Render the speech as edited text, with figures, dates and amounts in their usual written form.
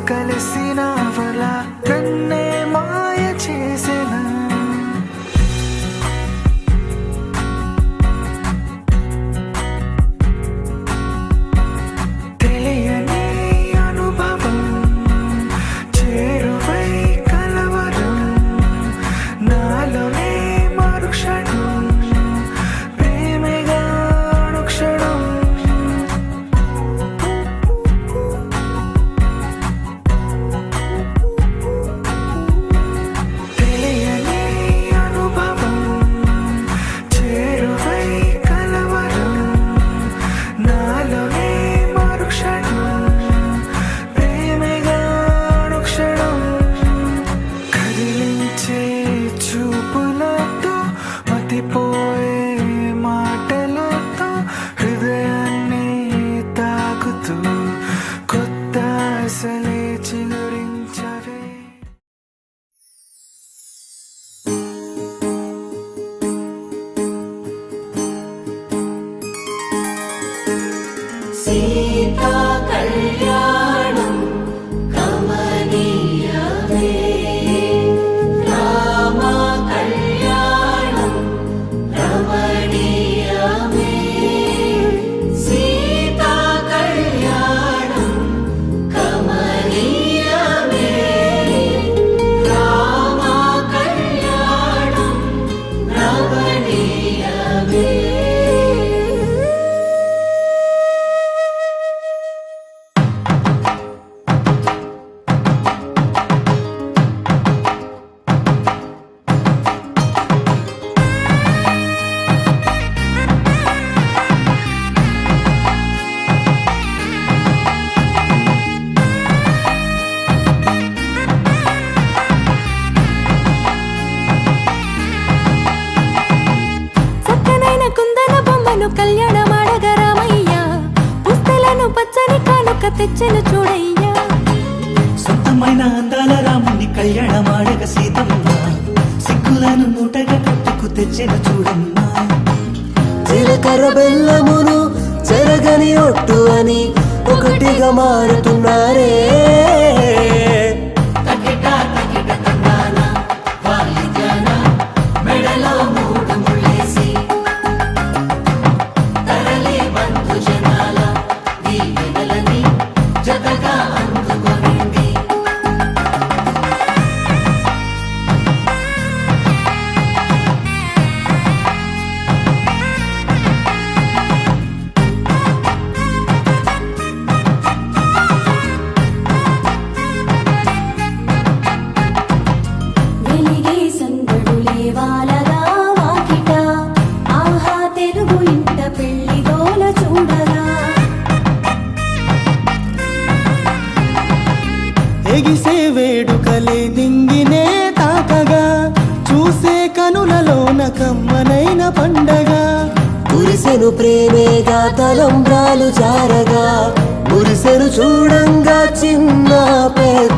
కలిసిన వల నన్నే మాయ చేసిన తెలియని అనుభవం చేరువై కలవరం నాలోనే మరుక్షణం ప్రేమగా అనుక్షణం తెలియని అనుభవం చేరువై కలవరం నాలోనే మరుక్షణం ప్రేమగా అనుక్షణం కదిలించే చూపులతో మతిపోయే మాటలతో హృదయాన్ని తాకుతూ కొత్త ఆశలే చిగురించవే సీతా కళ్యాణం కమనీయమే రామ కళ్యాణం రమణీయమే సీతా కళ్యాణం కమనీయమే రామ కళ్యాణం రమణీయమే చక్కనైన కుందన బొమ్మను కళ్యాణమాడగ రామయ్య పుస్తలను పచ్చని కానుక తెచ్చెను చూడయ్యా సొంతమైన అందాల రాముని కళ్యాణమాడగ సీతమ్మ సిగ్గులను మూటగా కట్టుకు తెచ్చిన చూడమ్మా జీలకర్ర బెల్లమును చెరగని ఒట్టు అని ఒకటిగా మారుతున్నారే తకిట తకిట తందాన వాయిద్యాన మెడలో మూడు ముళ్ళేసి తరలి బంధు జనాల దీవెనలని జతగా అందుకొనింది వెలిగే సందడులే వాలగా వాకిట ఆహా తెలుగు ఇంట పెళ్లి గోల చూడగా ఎగిసే వేడుకలే నింగినే తాకగా చూసే కనులలోన కమ్మనైన పండగ కురిసెను ప్రేమేగా తలంబ్రాలు జారగా మురిసెను చూడంగా చిన్న పెద్ద